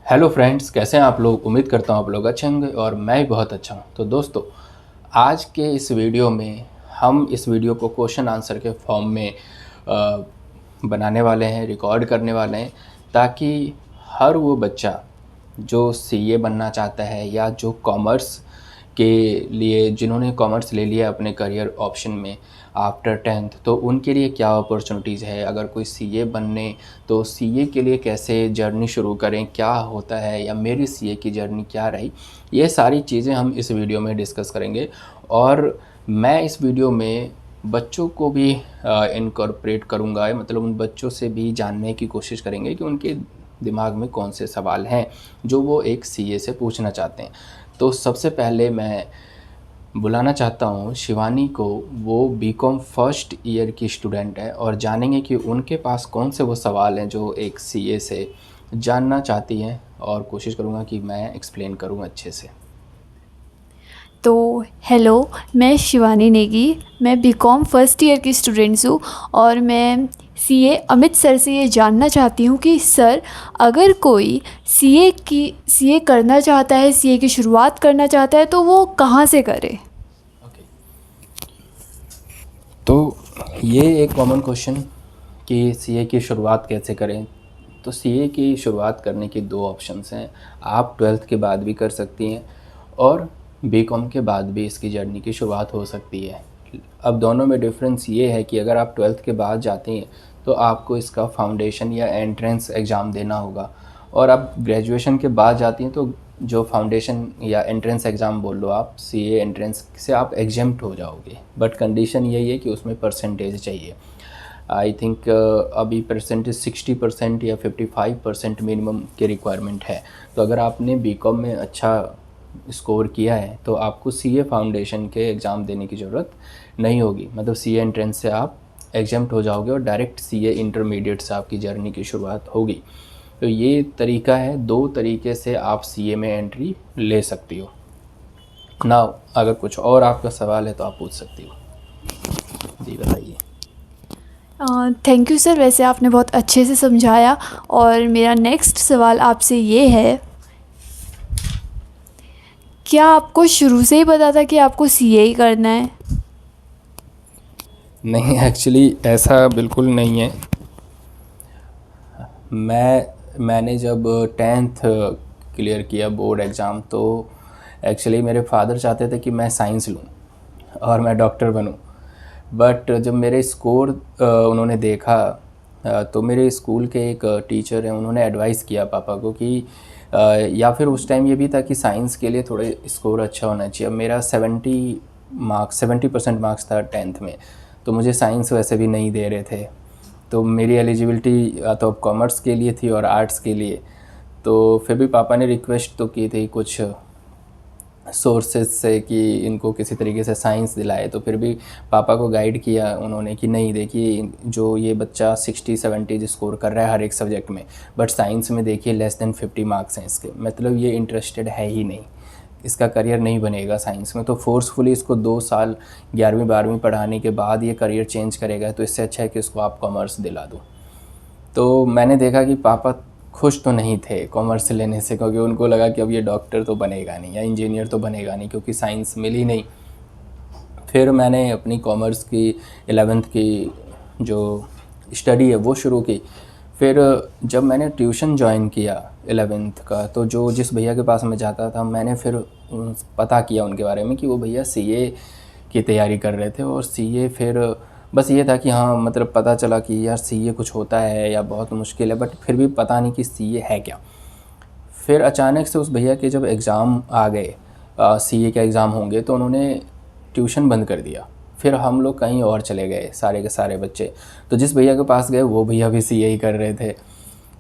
Hello friends, कैसे हैं आप लोग। उम्मीद करता हूँ आप लोग अच्छे होंगे और मैं भी बहुत अच्छा हूँ। तो दोस्तों, आज के इस वीडियो में हम इस वीडियो को क्वेश्चन आंसर के फॉर्म में अ, बनाने वाले हैं, रिकॉर्ड करने वाले हैं, ताकि हर वो बच्चा जो सीए बनना चाहता है या जो कॉमर्स के लिए, जिन्होंने कॉमर्स ले लिया अपने करियर ऑप्शन में आफ्टर 10th, तो उनके लिए क्या अपॉर्चुनिटीज़ है। अगर कोई सीए बनने, तो सीए के लिए कैसे जर्नी शुरू करें, क्या होता है, या मेरी सीए की जर्नी क्या रही, ये सारी चीज़ें हम इस वीडियो में डिस्कस करेंगे। और मैं इस वीडियो में बच्चों को भी इनकॉर्पोरेट करूँगा, मतलब उन बच्चों से भी जानने की कोशिश करेंगे कि उनके दिमाग में कौन से सवाल हैं जो वो एक सीए से पूछना चाहते हैं। तो सबसे पहले मैं बुलाना चाहता हूँ शिवानी को। वो बीकॉम फर्स्ट ईयर की स्टूडेंट है और जानेंगे कि उनके पास कौन से वो सवाल हैं जो एक सीए से जानना चाहती हैं, और कोशिश करूँगा कि मैं एक्सप्लेन करूँ अच्छे से। तो हेलो, मैं शिवानी नेगी। मैं बीकॉम फर्स्ट ईयर की स्टूडेंट्स हूँ और मैं सीए अमित सर से ये जानना चाहती हूँ कि सर, अगर कोई सीए करना चाहता है, सीए की शुरुआत करना चाहता है, तो वो कहाँ से करे? ओके, तो ये एक कॉमन क्वेश्चन कि सीए की शुरुआत कैसे करें। तो सीए की शुरुआत करने की दो ऑप्शंस हैं। आप ट्वेल्थ के बाद भी कर सकती हैं और बीकॉम के बाद भी इसकी जर्नी की शुरुआत हो सकती है। अब दोनों में डिफरेंस ये है कि अगर आप ट्वेल्थ के बाद जाती हैं तो आपको इसका फाउंडेशन या एंट्रेंस एग्ज़ाम देना होगा, और आप ग्रेजुएशन के बाद जाती हैं तो जो फाउंडेशन या एंट्रेंस एग्ज़ाम बोल लो आप, सीए एंट्रेंस से आप एग्जेम्प्ट हो जाओगे। बट कंडीशन यही है कि उसमें परसेंटेज चाहिए। आई थिंक अभी परसेंटेज 60% या 55% मिनिमम की रिक्वायरमेंट है। तो अगर आपने बीकॉम में अच्छा स्कोर किया है तो आपको सीए फाउंडेशन के एग्ज़ाम देने की ज़रूरत नहीं होगी, मतलब सीए एंट्रेंस से आप एग्जाम्प्ट हो जाओगे और डायरेक्ट सीए इंटरमीडिएट से आपकी जर्नी की शुरुआत होगी। तो ये तरीका है, दो तरीके से आप सीए में एंट्री ले सकती हो ना। अगर कुछ और आपका सवाल है तो आप पूछ सकती हो। जी बताइए। थैंक यू सर, वैसे आपने बहुत अच्छे से समझाया। और मेरा नेक्स्ट सवाल आपसे ये है, क्या आपको शुरू से ही पता था कि आपको सीए ही करना है? नहीं, एक्चुअली ऐसा बिल्कुल नहीं है। मैंने जब 10th क्लियर किया बोर्ड एग्ज़ाम, तो एक्चुअली मेरे फादर चाहते थे कि मैं साइंस लूँ और मैं डॉक्टर बनूँ। बट जब मेरे स्कोर उन्होंने देखा, तो मेरे स्कूल के एक टीचर हैं, उन्होंने एडवाइस किया पापा को कि या फिर उस टाइम ये भी था कि साइंस के लिए थोड़े स्कोर अच्छा होना चाहिए। अब मेरा 70% मार्क्स था 10th में, तो मुझे साइंस वैसे भी नहीं दे रहे थे। तो मेरी एलिजिबिलिटी या तो कॉमर्स के लिए थी और आर्ट्स के लिए। तो फिर भी पापा ने रिक्वेस्ट तो की थी कुछ सोर्सेज से कि इनको किसी तरीके से साइंस दिलाए। तो फिर भी पापा को गाइड किया उन्होंने कि नहीं, देखिए जो ये बच्चा 60-70 स्कोर कर रहा है हर एक सब्जेक्ट में, बट साइंस में देखिए लेस देन 50 मार्क्स हैं इसके, मतलब ये इंटरेस्टेड है ही नहीं, इसका करियर नहीं बनेगा साइंस में। तो फोर्सफुली इसको 2 साल 11वीं 12वीं पढ़ाने के बाद ये करियर चेंज करेगा, तो इससे अच्छा है कि इसको आप कॉमर्स दिला दो। तो मैंने देखा कि पापा खुश तो नहीं थे कॉमर्स लेने से, क्योंकि उनको लगा कि अब ये डॉक्टर तो बनेगा नहीं या इंजीनियर तो बनेगा नहीं, क्योंकि साइंस मिली नहीं। फिर मैंने अपनी कॉमर्स की 11th की जो स्टडी है वो शुरू की। फिर जब मैंने ट्यूशन ज्वाइन किया 11th का, तो जो जिस भैया के पास मैं जाता था, मैंने फिर पता किया उनके बारे में कि वो भैया सीए की तैयारी कर रहे थे। और सीए फिर बस ये था कि हाँ, मतलब पता चला कि यार सीए कुछ होता है या बहुत मुश्किल है, बट फिर भी पता नहीं कि सीए है क्या। फिर अचानक से उस भैया के जब एग्ज़ाम आ गए, सीए के एग्ज़ाम होंगे, तो उन्होंने ट्यूशन बंद कर दिया। फिर हम लोग कहीं और चले गए सारे के सारे बच्चे। तो जिस भैया के पास गए वो भैया भी सीए ही कर रहे थे।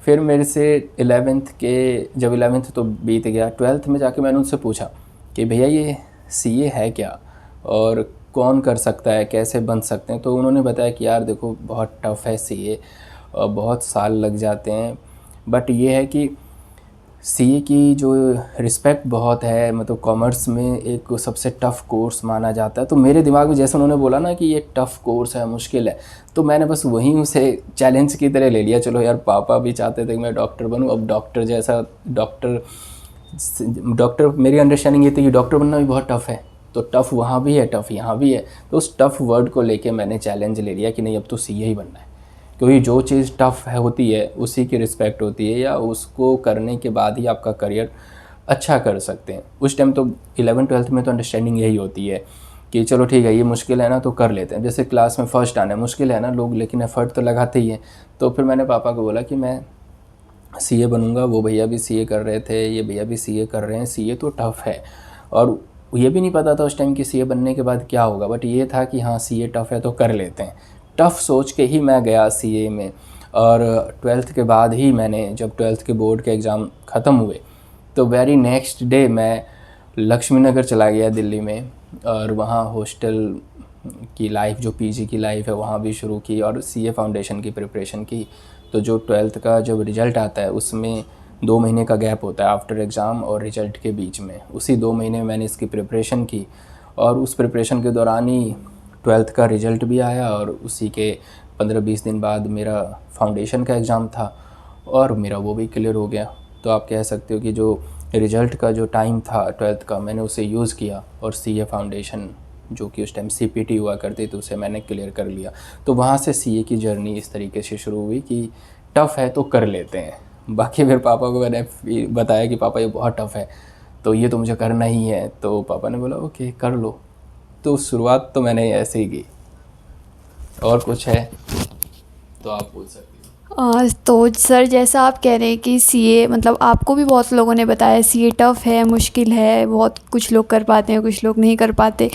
फिर मेरे से 11th के, जब 11th तो बीत गया, 12th में जाके मैंने उनसे पूछा कि भैया ये सीए है क्या और कौन कर सकता है, कैसे बन सकते हैं। तो उन्होंने बताया कि यार देखो, बहुत टफ़ है सीए और बहुत साल लग जाते हैं, बट ये है कि सीए की जो रिस्पेक्ट बहुत है, मतलब कॉमर्स में एक सबसे टफ़ कोर्स माना जाता है। तो मेरे दिमाग में जैसे उन्होंने बोला ना कि ये टफ़ कोर्स है, मुश्किल है, तो मैंने बस वहीं उसे चैलेंज की तरह ले लिया। चलो यार, पापा भी चाहते थे कि मैं डॉक्टर बनूं, अब डॉक्टर जैसा डॉक्टर मेरी अंडरस्टैंडिंग ये थी कि डॉक्टर बनना भी बहुत टफ़ है, तो टफ़ वहाँ भी है, टफ़ यहाँ भी है। तो उस टफ़ वर्ड को लेके मैंने चैलेंज ले लिया कि नहीं, अब तो सीए ही बनना है। क्योंकि जो चीज़ टफ़ है होती है उसी की रिस्पेक्ट होती है, या उसको करने के बाद ही आपका करियर अच्छा कर सकते हैं। उस टाइम तो 11th-12th में तो अंडरस्टैंडिंग यही होती है कि चलो ठीक है, ये मुश्किल है ना तो कर लेते हैं। जैसे क्लास में फ़र्स्ट आना है, मुश्किल है ना लोग, लेकिन एफ़र्ट तो लगाते ही हैं। तो फिर मैंने पापा को बोला कि मैं सीए बनूंगा। वो भैया भी सीए कर रहे थे, ये भैया भी सीए कर रहे हैं। सीए तो टफ़ है, और ये भी नहीं पता था उस टाइम कि सीए बनने के बाद क्या होगा, बट ये था कि हाँ सीए टफ़ है तो कर लेते हैं। टफ़ सोच के ही मैं गया सीए में। और 12th के बाद ही मैंने, जब 12th के बोर्ड के एग्ज़ाम ख़त्म हुए, तो वेरी नेक्स्ट डे मैं लक्ष्मी नगर चला गया दिल्ली में, और वहाँ हॉस्टल की लाइफ, जो पीजी की लाइफ है, वहाँ भी शुरू की और सीए फाउंडेशन की प्रिपरेशन की। तो जो 12th का जब रिज़ल्ट आता है उसमें 2 महीने का गैप होता है आफ्टर एग्ज़ाम और रिज़ल्ट के बीच में। उसी 2 महीने में मैंने इसकी प्रिपरेशन की, और उस प्रिपरेशन के दौरान ही 12th का रिज़ल्ट भी आया, और उसी के 15-20 दिन बाद मेरा फाउंडेशन का एग्ज़ाम था, और मेरा वो भी क्लियर हो गया। तो आप कह सकते हो कि जो रिज़ल्ट का जो टाइम था 12th का, मैंने उसे यूज़ किया, और सीए फाउंडेशन जो कि उस टाइम सीपीटी हुआ करती थी उसे मैंने क्लियर कर लिया। तो वहाँ से सीए की जर्नी इस तरीके से शुरू हुई कि टफ़ है तो कर लेते हैं। बाकी फिर पापा को मैंने बताया कि पापा ये बहुत टफ़ है, तो ये तो मुझे करना ही है। तो पापा ने बोला ओके कर लो। तो शुरुआत तो मैंने ऐसे ही की। और कुछ है तो आप पूछ सकते हो। तो सर, जैसा आप कह रहे हैं कि सीए, मतलब आपको भी बहुत लोगों ने बताया सीए टफ़ है, मुश्किल है, बहुत कुछ लोग कर पाते हैं, कुछ लोग नहीं कर पाते।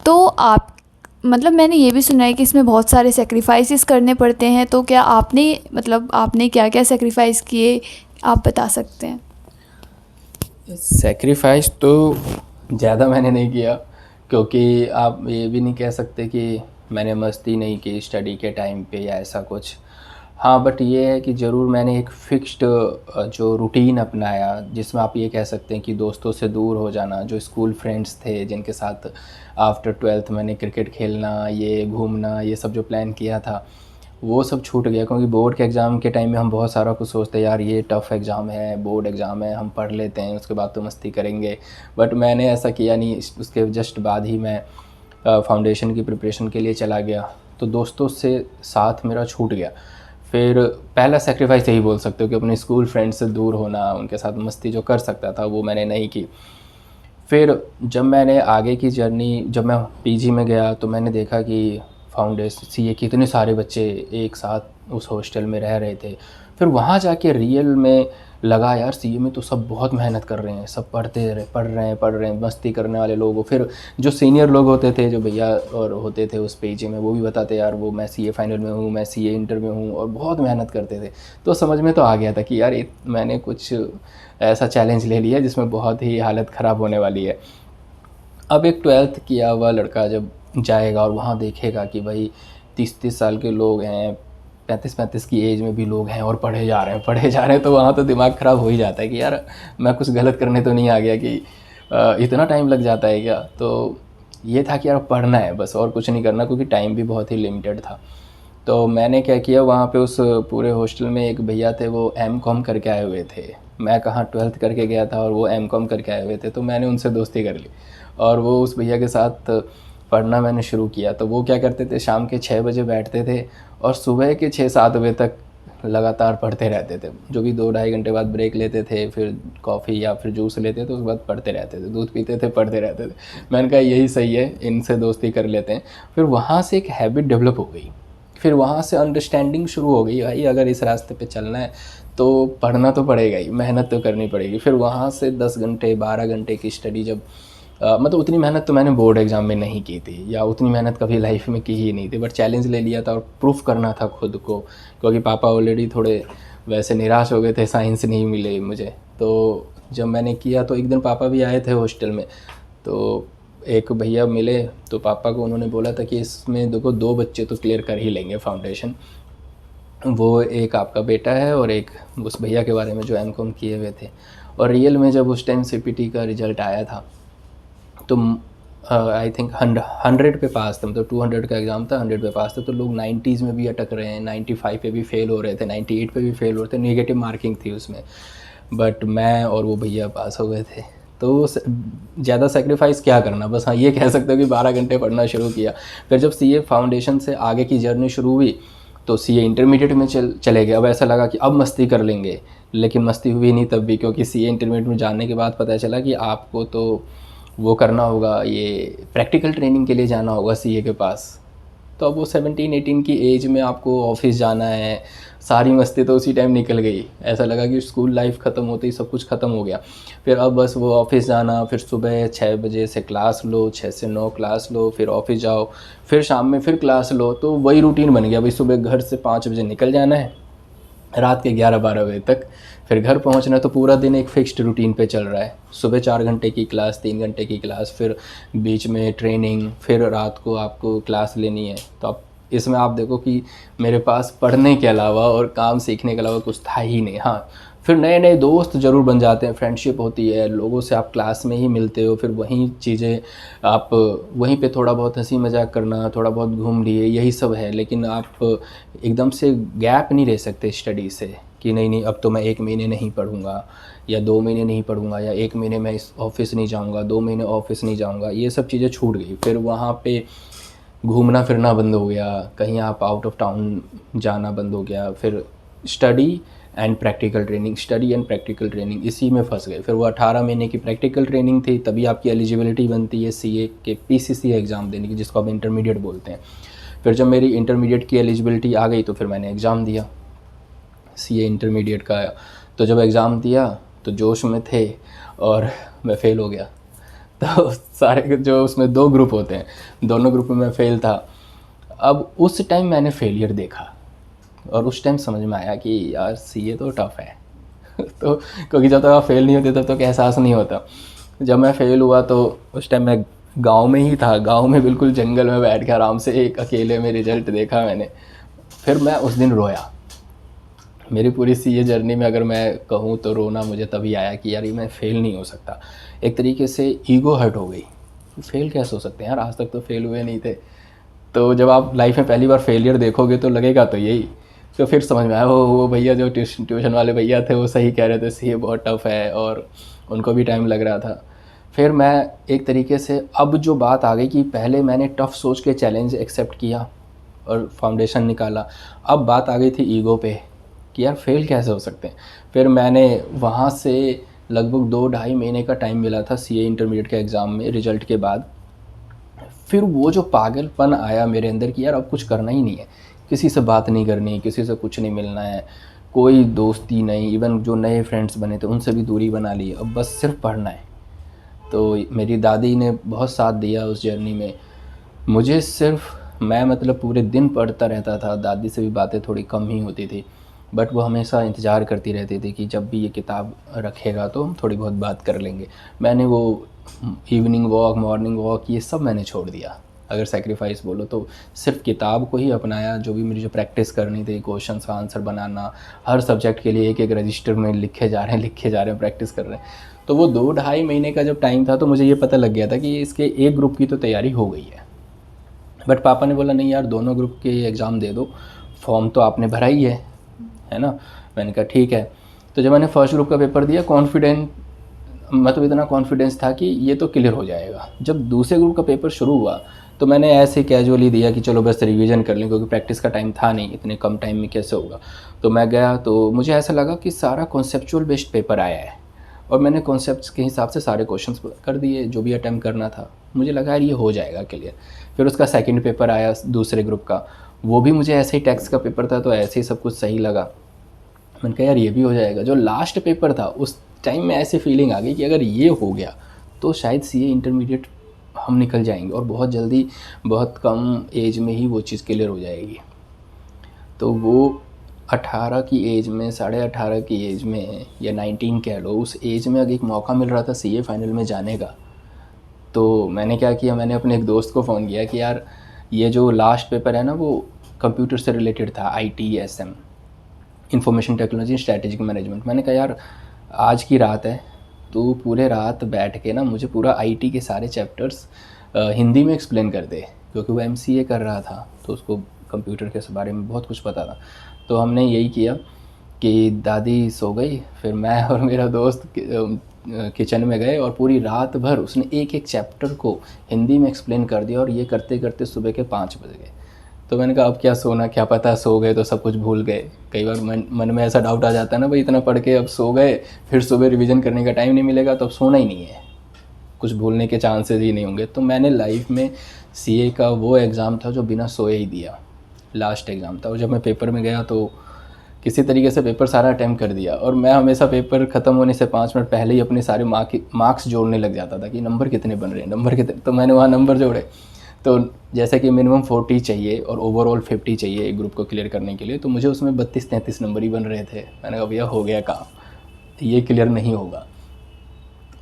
तो आप, मतलब मैंने ये भी सुना है कि इसमें बहुत सारे सेक्रीफाइसेस करने पड़ते हैं। तो क्या आपने, मतलब आपने क्या क्या सेक्रीफाइस किए, आप बता सकते हैं? सेक्रीफाइस तो ज़्यादा मैंने नहीं किया, क्योंकि आप ये भी नहीं कह सकते कि मैंने मस्ती नहीं की स्टडी के टाइम पे या ऐसा कुछ। हाँ, बट ये है कि ज़रूर मैंने एक फ़िक्स्ड जो रूटीन अपनाया, जिसमें आप ये कह सकते हैं कि दोस्तों से दूर हो जाना। जो स्कूल फ्रेंड्स थे जिनके साथ आफ्टर 12th मैंने क्रिकेट खेलना, ये घूमना, ये सब जो प्लान किया था, वो सब छूट गया। क्योंकि बोर्ड के एग्ज़ाम के टाइम में हम बहुत सारा कुछ सोचते हैं, यार ये टफ़ एग्ज़ाम है, बोर्ड एग्ज़ाम है, हम पढ़ लेते हैं, उसके बाद तो मस्ती करेंगे। बट मैंने ऐसा किया नहीं। उसके जस्ट बाद ही मैं फाउंडेशन की प्रिपरेशन के लिए चला गया, तो दोस्तों से साथ मेरा छूट गया। फिर पहला सेक्रीफाइस यही बोल सकते हो कि अपने स्कूल फ्रेंड्स से दूर होना, उनके साथ मस्ती जो कर सकता था वो मैंने नहीं की। फिर जब मैंने आगे की जर्नी, जब मैं पीजी में गया, तो मैंने देखा कि फाउंडेशन सीए के इतने सारे बच्चे एक साथ उस हॉस्टल में रह रहे थे। फिर वहाँ जाके रियल में लगा, यार सीए में तो सब बहुत मेहनत कर रहे हैं, सब पढ़ रहे हैं, मस्ती करने वाले लोग हो। फिर जो सीनियर लोग होते थे, जो भैया और होते थे उस पीजी में, वो भी बताते यार वो मैं सीए फाइनल में हूँ, मैं सीए इंटर में हूँ, और बहुत मेहनत करते थे। तो समझ में तो आ गया था कि यार मैंने कुछ ऐसा चैलेंज ले लिया जिसमें बहुत ही हालत ख़राब होने वाली है। अब एक 12th किया हुआ लड़का जब जाएगा और वहाँ देखेगा कि भाई 30-30 साल के लोग हैं, 35-35 की एज में भी लोग हैं और पढ़े जा रहे हैं, तो वहाँ तो दिमाग ख़राब हो ही जाता है कि यार मैं कुछ गलत करने तो नहीं आ गया कि इतना टाइम लग जाता है क्या। तो ये था कि यार पढ़ना है बस, और कुछ नहीं करना, क्योंकि टाइम भी बहुत ही लिमिटेड था। तो मैंने क्या किया, वहाँ पे उस पूरे हॉस्टल में एक भैया थे, वो एमकॉम करके आए हुए थे। मैं कहाँ 12th करके गया था और वो एमकॉम करके आए हुए थे, तो मैंने उनसे दोस्ती कर ली और वो उस भैया के साथ पढ़ना मैंने शुरू किया। तो वो क्या करते थे, शाम के 6 बजे बैठते थे और सुबह के 6-7 बजे तक लगातार पढ़ते रहते थे। जो भी 2-2.5 घंटे बाद ब्रेक लेते थे, फिर कॉफ़ी या फिर जूस लेते थे, उसके बाद पढ़ते रहते थे, दूध पीते थे, पढ़ते रहते थे। मैंने कहा यही सही है, इनसे दोस्ती कर लेते हैं। फिर वहाँ से एक हैबिट डेवलप हो गई, फिर वहाँ से अंडरस्टैंडिंग शुरू हो गई, भाई अगर इस रास्ते पे चलना है तो पढ़ना तो पड़ेगा ही, मेहनत तो करनी पड़ेगी। फिर वहाँ से 10 घंटे 12 घंटे की स्टडी जब मतलब उतनी मेहनत तो मैंने बोर्ड एग्ज़ाम में नहीं की थी, या उतनी मेहनत कभी लाइफ में की ही नहीं थी, बट चैलेंज ले लिया था और प्रूफ करना था खुद को, क्योंकि पापा ऑलरेडी थोड़े वैसे निराश हो गए थे, साइंस नहीं मिले मुझे। तो जब मैंने किया तो एक दिन पापा भी आए थे हॉस्टल में, तो एक भैया मिले, तो पापा को उन्होंने बोला था कि इसमें देखो 2 बच्चे तो क्लियर कर ही लेंगे फाउंडेशन, वो एक आपका बेटा है और एक उस भैया के बारे में जो एमकॉम किए हुए थे। और रियल में जब उस टाइम सीपीटी का रिज़ल्ट आया था तो आई थिंक 100 पे पास थे, मतलब 200 का एग्ज़ाम था, 100 पे पास थे। तो लोग 90s में भी अटक रहे हैं, 95 पे भी फेल हो रहे थे, 98 पे भी फेल हो रहे थे, नेगेटिव मार्किंग थी उसमें। बट मैं और वो भैया पास हो गए थे। तो ज़्यादा सेक्रीफाइस क्या करना, बस हाँ ये कह सकते हो कि 12 घंटे पढ़ना शुरू किया। फिर जब सीए फाउंडेशन से आगे की जर्नी शुरू हुई तो सीए इंटरमीडिएट में चले गए। अब ऐसा लगा कि अब मस्ती कर लेंगे, लेकिन मस्ती हुई नहीं तब भी, क्योंकि सीए इंटरमीडिएट में जाने के बाद पता चला कि आपको तो वो करना होगा, ये प्रैक्टिकल ट्रेनिंग के लिए जाना होगा सीए के पास। तो अब वो 17-18 की एज में आपको ऑफिस जाना है, सारी मस्ती तो उसी टाइम निकल गई। ऐसा लगा कि स्कूल लाइफ ख़त्म होते ही सब कुछ ख़त्म हो गया। फिर अब बस वो ऑफिस जाना, फिर सुबह 6 बजे से क्लास लो, 6 से 9 क्लास लो, फिर ऑफिस जाओ, फिर शाम में फिर क्लास लो। तो वही रूटीन बन गया भाई, सुबह घर से 5 बजे निकल जाना है, रात के 11-12 बजे तक फिर घर पहुंचना। तो पूरा दिन एक फिक्स्ड रूटीन पे चल रहा है। सुबह 4 घंटे की क्लास, 3 घंटे की क्लास, फिर बीच में ट्रेनिंग, फिर रात को आपको क्लास लेनी है। तो अब इसमें आप देखो कि मेरे पास पढ़ने के अलावा और काम सीखने के अलावा कुछ था ही नहीं। हाँ, फिर नए नए दोस्त ज़रूर बन जाते हैं, फ्रेंडशिप होती है, लोगों से आप क्लास में ही मिलते हो, फिर वहीं चीज़ें आप वहीं पे थोड़ा बहुत हंसी मजाक करना, थोड़ा बहुत घूम लिए, यही सब है। लेकिन आप एकदम से गैप नहीं रह सकते स्टडी से कि नहीं नहीं अब तो मैं 1 महीने नहीं पढ़ूँगा या 2 महीने नहीं पढ़ूँगा या 1 महीने मैं इस ऑफिस नहीं जाऊँगा, 2 महीने ऑफिस नहीं जाऊँगा, ये सब चीज़ें छूट गई। फिर वहाँ पे घूमना फिरना बंद हो गया, कहीं आप आउट ऑफ टाउन जाना बंद हो गया। फिर study and practical training, study and practical training, इसी में फंस गए। फिर वो 18 महीने की प्रैक्टिकल ट्रेनिंग थी, तभी आपकी एलिजिबिलिटी बनती है सीए के पीसीसी एग्ज़ाम देने की, जिसको आप इंटरमीडिएट बोलते हैं। फिर जब मेरी इंटरमीडिएट की एलिजिबिलिटी आ गई तो फिर मैंने एग्ज़ाम दिया सीए इंटरमीडिएट का। तो जब एग्ज़ाम दिया तो जोश में थे और मैं फ़ेल हो गया। तो सारे जो उसमें 2 ग्रुप होते हैं, दोनों ग्रुप में मैं फ़ेल था। अब उस टाइम मैंने फेलियर देखा और उस टाइम समझ में आया कि यार सीए तो टफ़ है। तो क्योंकि जब तक आप फेल नहीं होते तब तक एहसास नहीं होता। जब मैं फ़ेल हुआ तो उस टाइम मैं गांव में ही था, गांव में बिल्कुल जंगल में बैठ के आराम से एक अकेले में रिज़ल्ट देखा मैंने। फिर मैं उस दिन रोया। मेरी पूरी सीए जर्नी में अगर मैं कहूँ तो रोना मुझे तभी आया कि यार ये मैं फ़ेल नहीं हो सकता। एक तरीके से ईगो हर्ट हो गई, फ़ेल कैसे हो सकते हैं यार, आज तक तो फ़ेल हुए नहीं थे। तो जब आप लाइफ में पहली बार फेलियर देखोगे तो लगेगा तो यही। तो फिर समझ में आया वो भैया जो ट्यूशन वाले भैया थे वो सही कह रहे थे, सीए बहुत टफ़ है और उनको भी टाइम लग रहा था। फिर मैं एक तरीके से अब जो बात आ गई कि पहले मैंने टफ़ सोच के चैलेंज एक्सेप्ट किया और फाउंडेशन निकाला, अब बात आ गई थी ईगो पे कि यार फेल कैसे हो सकते हैं। फिर मैंने वहाँ से लगभग 2-2.5 महीने का टाइम मिला था सीए इंटरमीडिएट के एग्ज़ाम में रिज़ल्ट के बाद। फिर वो जो पागलपन आया मेरे अंदर कि यार अब कुछ करना ही नहीं है, किसी से बात नहीं करनी, किसी से कुछ नहीं मिलना है, कोई दोस्ती नहीं, इवन जो नए फ्रेंड्स बने थे उनसे भी दूरी बना ली, अब बस सिर्फ पढ़ना है। तो मेरी दादी ने बहुत साथ दिया उस जर्नी में। मुझे सिर्फ मैं मतलब पूरे दिन पढ़ता रहता था, दादी से भी बातें थोड़ी कम ही होती थी, बट वो हमेशा इंतज़ार करती रहती थी कि जब भी ये किताब रखेगा तो हम थोड़ी बहुत बात कर लेंगे। मैंने वो इवनिंग वॉक, मॉर्निंग वॉक, ये सब मैंने छोड़ दिया। अगर सेक्रीफाइस बोलो तो सिर्फ किताब को ही अपनाया। जो भी मेरी जो प्रैक्टिस करनी थी, क्वेश्चन का आंसर बनाना, हर सब्जेक्ट के लिए एक एक रजिस्टर में लिखे जा रहे हैं, प्रैक्टिस कर रहे हैं। तो वो 2-2.5 महीने का जब टाइम था तो मुझे ये पता लग गया था कि इसके एक ग्रुप की तो तैयारी हो गई है। बट पापा ने बोला नहीं यार, दोनों ग्रुप के एग्ज़ाम दे दो, फॉर्म तो आपने भरा ही है ना। मैंने कहा ठीक है। तो जब मैंने फर्स्ट ग्रुप का पेपर दिया, मतलब इतना कॉन्फिडेंस था कि ये तो क्लियर हो जाएगा। जब दूसरे ग्रुप का पेपर शुरू हुआ तो मैंने ऐसे कैजुअली दिया कि चलो बस रिवीजन कर लें, क्योंकि प्रैक्टिस का टाइम था नहीं, इतने कम टाइम में कैसे होगा। तो मैं गया तो मुझे ऐसा लगा कि सारा कॉन्सेप्चुअल बेस्ड पेपर आया है और मैंने कॉन्सेप्ट्स के हिसाब से सारे क्वेश्चंस कर दिए जो भी अटैम्प्ट करना था। मुझे लगा यार ये हो जाएगा क्लियर। फिर उसका सेकंड पेपर आया दूसरे ग्रुप का, वो भी मुझे ऐसे ही टेक्स्ट का पेपर था तो ऐसे ही सब कुछ सही लगा। मैंने कहा यार ये भी हो जाएगा। जो लास्ट पेपर था उस टाइम में ऐसी फीलिंग आ गई कि अगर ये हो गया तो शायद सीए इंटरमीडिएट हम निकल जाएंगे और बहुत जल्दी, बहुत कम एज में ही वो चीज़ क्लियर हो जाएगी। तो वो 18 की एज में, 18.5 की एज में, या 19 कह लो, उस एज में अगर एक मौका मिल रहा था सीए फाइनल में जाने का, तो मैंने क्या किया, मैंने अपने एक दोस्त को फ़ोन किया कि यार ये जो लास्ट पेपर है ना वो कंप्यूटर से रिलेटेड था, ITSM। Information technology strategic management. मैंने कहा यार आज की रात है, तो पूरे रात बैठ के ना मुझे पूरा आईटी के सारे चैप्टर्स हिंदी में एक्सप्लेन कर दे, क्योंकि वो एमसीए कर रहा था तो उसको कंप्यूटर के बारे में बहुत कुछ पता था। तो हमने यही किया कि दादी सो गई, फिर मैं और मेरा दोस्त किचन में गए और पूरी रात भर उसने एक एक चैप्टर को हिंदी में एक्सप्लेन कर दिया, और ये करते करते सुबह के 5 बज गए। तो मैंने कहा अब क्या सोना, क्या पता सो गए तो सब कुछ भूल गए। कई बार मन में ऐसा डाउट आ जाता है ना, भाई इतना पढ़ के अब सो गए, फिर सुबह रिवीजन करने का टाइम नहीं मिलेगा तो अब सोना ही नहीं है, कुछ भूलने के चांसेस ही नहीं होंगे। तो मैंने लाइफ में सीए का वो एग्ज़ाम था जो बिना सोए ही दिया, लास्ट एग्ज़ाम था। और जब मैं पेपर में गया तो किसी तरीके से पेपर सारा अटैम्प्ट कर दिया, और मैं हमेशा पेपर ख़त्म होने से 5 मिनट पहले ही अपने सारे मार्क्स जोड़ने लग जाता था कि नंबर कितने बन रहे हैं, नंबर कितने। तो मैंने वहाँ नंबर जोड़े, तो जैसे कि मिनिमम 40 चाहिए और ओवरऑल 50 चाहिए एक ग्रुप को क्लियर करने के लिए, तो मुझे उसमें 32-33 नंबर ही बन रहे थे। मैंने कहा भैया हो गया काम, ये क्लियर नहीं होगा।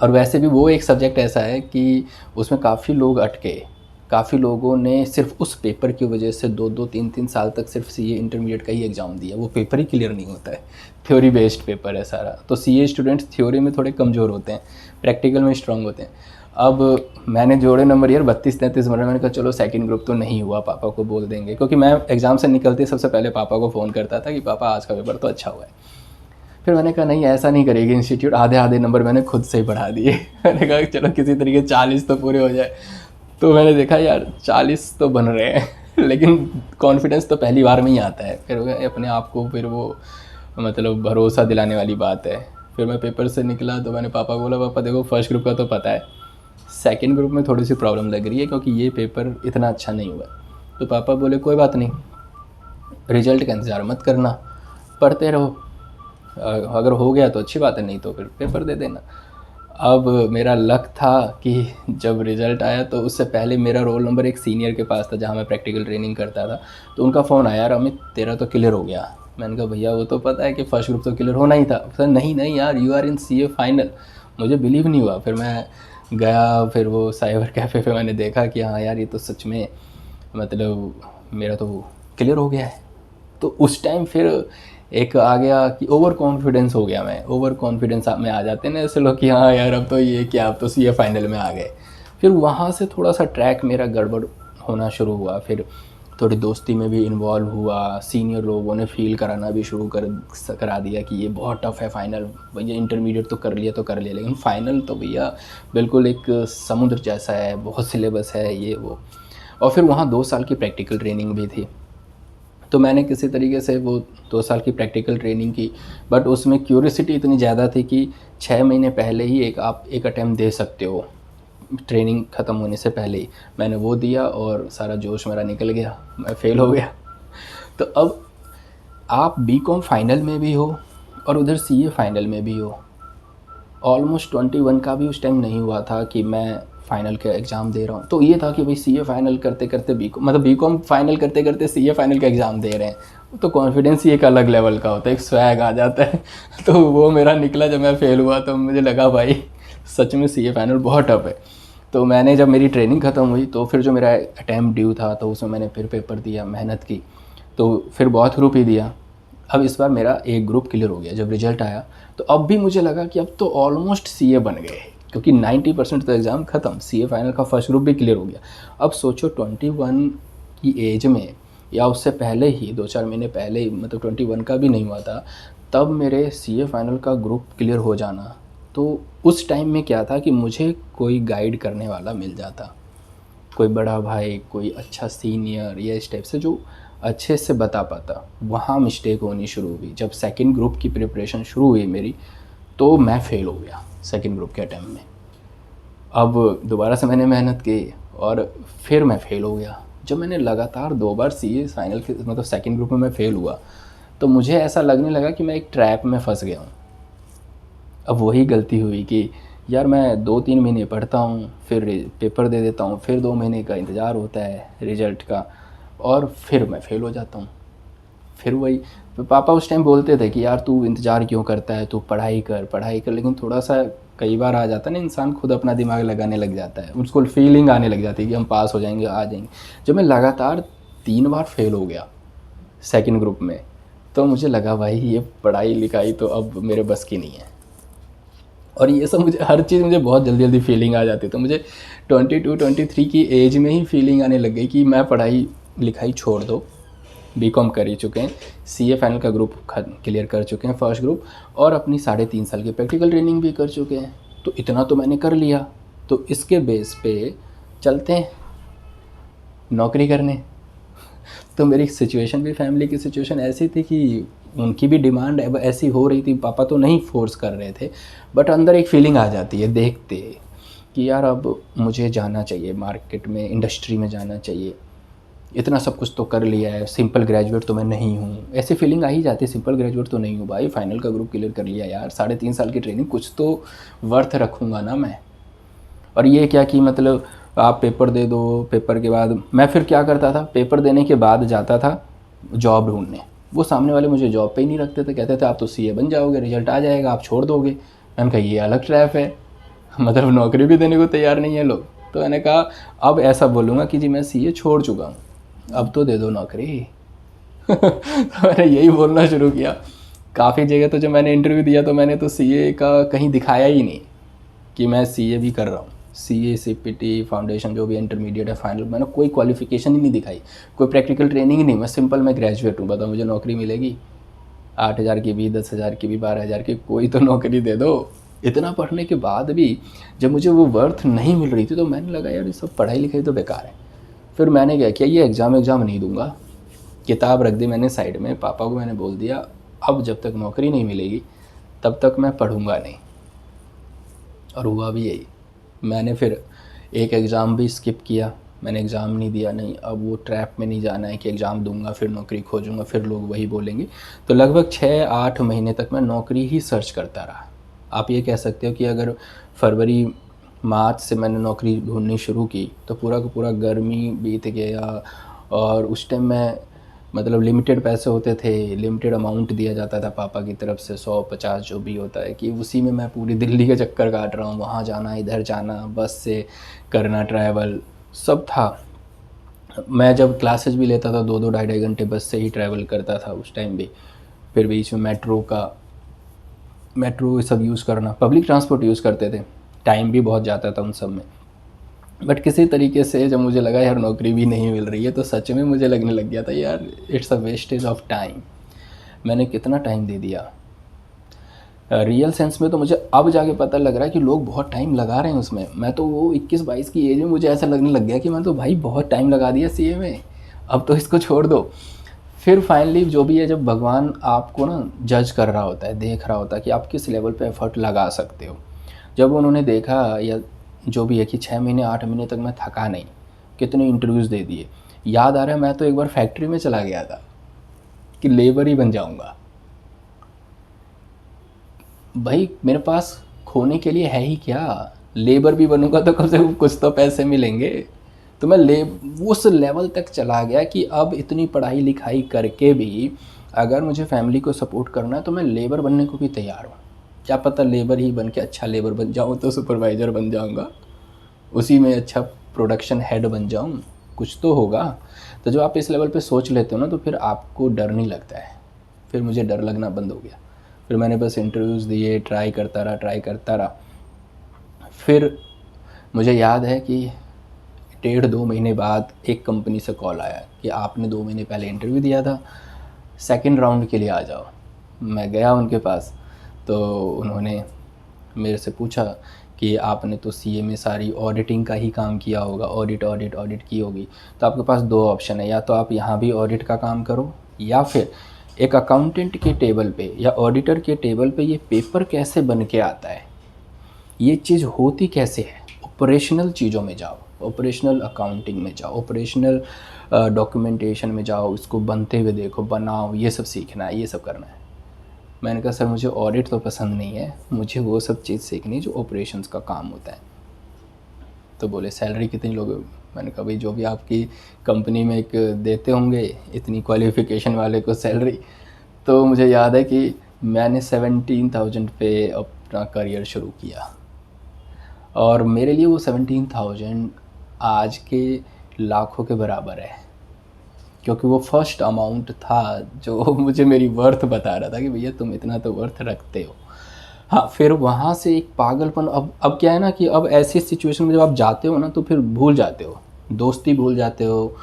और वैसे भी वो एक सब्जेक्ट ऐसा है कि उसमें काफ़ी लोग अटके, काफ़ी लोगों ने सिर्फ उस पेपर की वजह से 2-2, 3-3 साल तक सिर्फ सीए इंटरमीडिएट का ही एग्ज़ाम दिया, वो पेपर ही क्लियर नहीं होता है, थ्योरी बेस्ड पेपर है सारा। तो सीए स्टूडेंट्स थ्योरी में थोड़े कमज़ोर होते हैं, प्रैक्टिकल में स्ट्रांग होते हैं। अब मैंने जोड़े नंबर यार 32-33 नंबर, मैंने कहा चलो सेकंड ग्रुप तो नहीं हुआ, पापा को बोल देंगे, क्योंकि मैं एग्ज़ाम से निकलते सबसे पहले पापा को फ़ोन करता था कि पापा आज का पेपर तो अच्छा हुआ है। फिर मैंने कहा नहीं ऐसा नहीं करेगी इंस्टीट्यूट, आधे आधे नंबर मैंने खुद से ही बढ़ा दिए। मैंने कहा चलो किसी तरीके 40 तो पूरे हो जाए। तो मैंने देखा यार 40 तो बन रहे हैं लेकिन कॉन्फिडेंस तो पहली बार में ही आता है, फिर अपने आप को फिर वो मतलब भरोसा दिलाने वाली बात है। फिर मैं पेपर से निकला तो मैंने पापा को बोला पापा देखो फर्स्ट ग्रुप का तो पता है, सेकंड ग्रुप में थोड़ी सी प्रॉब्लम लग रही है क्योंकि ये पेपर इतना अच्छा नहीं हुआ। तो पापा बोले कोई बात नहीं, रिजल्ट का इंतज़ार मत करना, पढ़ते रहो, अगर हो गया तो अच्छी बात है, नहीं तो फिर पेपर दे देना। अब मेरा लक था कि जब रिज़ल्ट आया तो उससे पहले मेरा रोल नंबर एक सीनियर के पास था जहाँ मैं प्रैक्टिकल ट्रेनिंग करता था, तो उनका फ़ोन आया यार अमित तेरा तो क्लियर हो गया। मैंने कहा भैया वो तो पता है कि फर्स्ट ग्रुप तो क्लियर होना ही था। सर नहीं नहीं यार you are in CA final. मुझे बिलीव नहीं हुआ। फिर मैं गया, फिर वो साइबर कैफ़े पे मैंने देखा कि हाँ यार ये तो सच में मतलब मेरा तो क्लियर हो गया है। तो उस टाइम फिर एक आ गया कि ओवर कॉन्फिडेंस हो गया मैं, ओवर कॉन्फिडेंस आप में आ जाते हैं ना ऐसे लोग कि हाँ यार अब तो ये क्या, अब तो सीए फाइनल में आ गए। फिर वहाँ से थोड़ा सा ट्रैक मेरा गड़बड़ होना शुरू हुआ, फिर थोड़ी दोस्ती में भी इन्वॉल्व हुआ, सीनियर लोगों ने फील कराना भी शुरू करा दिया कि ये बहुत टफ़ है फाइनल, भैया इंटरमीडिएट तो कर लिया लेकिन फ़ाइनल तो भैया बिल्कुल एक समुद्र जैसा है, बहुत सिलेबस है ये वो। और फिर वहाँ 2 साल की प्रैक्टिकल ट्रेनिंग भी थी, तो मैंने किसी तरीके से वो 2 साल की प्रैक्टिकल ट्रेनिंग की, बट उसमें क्यूरियोसिटी इतनी ज़्यादा थी कि 6 महीने पहले ही आप एक अटैम्प्ट दे सकते हो, ट्रेनिंग ख़त्म होने से पहले ही। मैंने वो दिया और सारा जोश मेरा निकल गया, मैं फ़ेल हो गया। तो अब आप बीकॉम फाइनल में भी हो और उधर सीए फाइनल में भी हो। ऑलमोस्ट 21 का भी उस टाइम नहीं हुआ था कि मैं फ़ाइनल का एग्ज़ाम दे रहा हूँ। तो ये था कि भाई सीए फाइनल करते करते बीकॉम फाइनल करते करते सीए फाइनल का एग्ज़ाम दे रहे हैं, तो कॉन्फिडेंस ही एक अलग लेवल का होता है, एक स्वैग आ जाता है। तो वो मेरा निकला जब मैं फ़ेल हुआ, तो मुझे लगा भाई सच में सीए फाइनल बहुत टफ है। तो मैंने जब मेरी ट्रेनिंग ख़त्म हुई तो फिर जो मेरा अटैम्प्ट ड्यू था तो उसमें मैंने फिर पेपर दिया, मेहनत की, तो फिर बहुत ग्रुप ही दिया। अब इस बार मेरा एक ग्रुप क्लियर हो गया। जब रिज़ल्ट आया तो अब भी मुझे लगा कि अब तो ऑलमोस्ट सीए बन गए, क्योंकि 90% तो एग्ज़ाम ख़त्म, सीए फाइनल का फर्स्ट ग्रुप भी क्लियर हो गया। अब सोचो 21 की एज में या उससे पहले ही 2-4 महीने पहले ही, मतलब 21 का भी नहीं हुआ था, तब मेरे सीए फाइनल का ग्रुप क्लियर हो जाना। तो उस टाइम में क्या था कि मुझे कोई गाइड करने वाला मिल जाता, कोई बड़ा भाई, कोई अच्छा सीनियर या इस टाइप से जो अच्छे से बता पाता। वहाँ मिस्टेक होनी शुरू हुई। जब सेकंड ग्रुप की प्रिपरेशन शुरू हुई मेरी, तो मैं फ़ेल हो गया सेकंड ग्रुप के अटैम्प्ट में। अब दोबारा से मैंने मेहनत की और फिर मैं फ़ेल हो गया। जब मैंने लगातार 2 बार सीए फाइनल के मतलब सेकंड ग्रुप में मैं फ़ेल हुआ, तो मुझे ऐसा लगने लगा कि मैं एक ट्रैप में फंस गया हूँ। अब वही गलती हुई कि यार मैं 2-3 महीने पढ़ता हूँ, फिर पेपर दे देता हूँ, फिर 2 महीने का इंतज़ार होता है रिज़ल्ट का, और फिर मैं फ़ेल हो जाता हूँ। फिर वही पापा उस टाइम बोलते थे कि यार तू इंतज़ार क्यों करता है, तू पढ़ाई कर, लेकिन थोड़ा सा कई बार आ जाता है ना, इंसान खुद अपना दिमाग लगाने लग जाता है, उसको फीलिंग आने लग जाती है कि हम पास हो जाएंगे, आ जाएंगे। जब मैं लगातार 3 बार फ़ेल हो गया सेकंड ग्रुप में, तो मुझे लगा भाई ये पढ़ाई लिखाई तो अब मेरे बस की नहीं है। और ये सब मुझे हर चीज़ मुझे बहुत जल्दी जल्दी फीलिंग आ जाती है। तो मुझे 22-23 की एज में ही फीलिंग आने लग गई कि मैं पढ़ाई लिखाई छोड़ दो। बीकॉम कर ही चुके हैं, सीए फाइनल का ग्रुप क्लियर कर चुके हैं, फर्स्ट ग्रुप, और अपनी 3.5 साल की प्रैक्टिकल ट्रेनिंग भी कर चुके हैं। तो इतना तो मैंने कर लिया, तो इसके बेस पे चलते हैं नौकरी करने। तो मेरी सिचुएशन भी, फैमिली की सिचुएशन ऐसी थी कि उनकी भी डिमांड ऐसी हो रही थी। पापा तो नहीं फोर्स कर रहे थे, बट अंदर एक फीलिंग आ जाती है देखते कि यार अब मुझे जाना चाहिए मार्केट में, इंडस्ट्री में जाना चाहिए। इतना सब कुछ तो कर लिया है, सिंपल ग्रेजुएट तो मैं नहीं हूँ, ऐसी फीलिंग आ ही जाती है। सिंपल ग्रेजुएट तो नहीं हूँ भाई, फाइनल का ग्रुप क्लियर कर लिया यार, 3.5 साल की ट्रेनिंग, कुछ तो वर्थ रखूँगा ना मैं। और ये क्या कि मतलब आप पेपर दे दो, पेपर के बाद मैं फिर क्या करता था, पेपर देने के बाद जाता था जॉब ढूंढने। वो सामने वाले मुझे जॉब पे ही नहीं रखते थे, कहते थे आप तो सीए बन जाओगे, रिजल्ट आ जाएगा, आप छोड़ दोगे। मैंने कहा ये अलग ट्रैप है, मतलब नौकरी भी देने को तैयार नहीं है लोग। तो मैंने कहा अब ऐसा बोलूँगा कि जी मैं सीए छोड़ चुका हूँ, अब तो दे दो नौकरी। तो मैंने यही बोलना शुरू किया। काफ़ी जगह तो जब मैंने इंटरव्यू दिया तो मैंने तो सीए का कहीं दिखाया ही नहीं कि मैं सीए भी कर रहा हूँ। सीए, सीपीटी, फाउंडेशन जो भी इंटरमीडिएट है, फाइनल, मैंने कोई क्वालिफिकेशन ही नहीं दिखाई, कोई प्रैक्टिकल ट्रेनिंग ही नहीं। मैं सिंपल मैं ग्रेजुएट हूँ, बताओ मुझे नौकरी मिलेगी? 8,000 की भी, 10,000 की भी, 12,000 की, कोई तो नौकरी दे दो। इतना पढ़ने के बाद भी जब मुझे वो वर्थ नहीं मिल रही थी तो मैंने लगा यार ये सब पढ़ाई लिखाई तो बेकार है। फिर मैंने क्या किया, ये एग्ज़ाम नहीं दूंगा, किताब रख दी मैंने साइड में। पापा को मैंने बोल दिया अब जब तक नौकरी नहीं मिलेगी तब तक मैं पढ़ूंगा नहीं। और हुआ भी यही। मैंने फिर एक एग्ज़ाम भी स्किप किया, मैंने एग्ज़ाम नहीं दिया। नहीं, अब वो ट्रैप में नहीं जाना है कि एग्ज़ाम दूंगा फिर नौकरी खोजूंगा फिर लोग वही बोलेंगे। तो लगभग 6-8 महीने तक मैं नौकरी ही सर्च करता रहा। आप ये कह सकते हो कि अगर फरवरी मार्च से मैंने नौकरी ढूंढनी शुरू की तो पूरा का पूरा गर्मी बीत गया। और उस टाइम मैं मतलब लिमिटेड पैसे होते थे, लिमिटेड अमाउंट दिया जाता था पापा की तरफ से, 100-50 जो भी होता है, कि उसी में मैं पूरी दिल्ली का चक्कर काट रहा हूँ, वहाँ जाना इधर जाना, बस से करना ट्रैवल, सब था। मैं जब क्लासेज भी लेता था 2-2 ढाई-ढाई घंटे बस से ही ट्रैवल करता था उस टाइम भी। फिर बीच में मेट्रो सब यूज़ करना, पब्लिक ट्रांसपोर्ट यूज़ करते थे, टाइम भी बहुत जाता था उन सब में। बट किसी तरीके से जब मुझे लगा यार नौकरी भी नहीं मिल रही है तो सच में मुझे लगने लग गया था यार it's a wastage of time. मैंने कितना टाइम दे दिया। रियल सेंस में तो मुझे अब जाके पता लग रहा है कि लोग बहुत टाइम लगा रहे हैं उसमें। मैं तो वो 21-22 की एज में मुझे ऐसा लगने लग गया कि मैं तो भाई बहुत टाइम लगा दिया सीए में, अब तो इसको छोड़ दो। फिर फाइनली जो भी है, जब भगवान आपको ना जज कर रहा होता है, देख रहा होता है कि आप किस लेवल पे एफर्ट लगा सकते हो, जब उन्होंने देखा या जो भी है कि 6 महीने 8 महीने तक मैं थका नहीं, कितने इंटरव्यूज़ दे दिए। याद आ रहा है मैं तो एक बार फैक्ट्री में चला गया था कि लेबर ही बन जाऊंगा। भाई मेरे पास खोने के लिए है ही क्या, लेबर भी बनूंगा तो कम से कम कुछ तो पैसे मिलेंगे। तो मैं उस लेवल तक चला गया कि अब इतनी पढ़ाई लिखाई करके भी अगर मुझे फैमिली को सपोर्ट करना है तो मैं लेबर बनने को भी तैयार हूँ। क्या पता लेबर ही बन के अच्छा लेबर बन जाऊँ तो सुपरवाइज़र बन जाऊँगा, उसी में अच्छा प्रोडक्शन हेड बन जाऊँ, कुछ तो होगा। तो जो आप इस लेवल पे सोच लेते हो ना तो फिर आपको डर नहीं लगता है। फिर मुझे डर लगना बंद हो गया। फिर मैंने बस इंटरव्यूज़ दिए, ट्राई करता रहा। फिर मुझे याद है कि 1.5-2 महीने बाद एक कंपनी से कॉल आया कि आपने 2 महीने पहले इंटरव्यू दिया था, सेकंड राउंड के लिए आ जाओ। मैं गया उनके पास, तो उन्होंने मेरे से पूछा कि आपने तो सीए में सारी ऑडिटिंग का ही काम किया होगा, ऑडिट की होगी, तो आपके पास 2 ऑप्शन है, या तो आप यहाँ भी ऑडिट का काम करो या फिर एक अकाउंटेंट के टेबल पे या ऑडिटर के टेबल पे ये पेपर कैसे बन के आता है, ये चीज़ होती कैसे है, ऑपरेशनल चीज़ों में जाओ, ऑपरेशनल अकाउंटिंग में जाओ, ऑपरेशनल डॉक्यूमेंटेशन में जाओ, इसको बनते हुए देखो, बनाओ, ये सब सीखना है, ये सब करना है। मैंने कहा सर मुझे ऑडिट तो पसंद नहीं है, मुझे वो सब चीज़ सीखनी है जो ऑपरेशंस का काम होता है। तो बोले सैलरी कितनी लोगे? मैंने कहा भाई जो भी आपकी कंपनी में एक देते होंगे इतनी क्वालिफ़िकेशन वाले को सैलरी। तो मुझे याद है कि मैंने 17,000 पे अपना करियर शुरू किया, और मेरे लिए वो 17,000 आज के लाखों के बराबर है। क्योंकि वो फर्स्ट अमाउंट था जो मुझे मेरी वर्थ बता रहा था कि भैया तुम इतना तो वर्थ रखते हो। हाँ, फिर वहाँ से एक पागलपन, अब क्या है ना कि अब ऐसी सिचुएशन में जब आप जाते हो ना तो फिर भूल जाते हो, दोस्ती भूल जाते हो,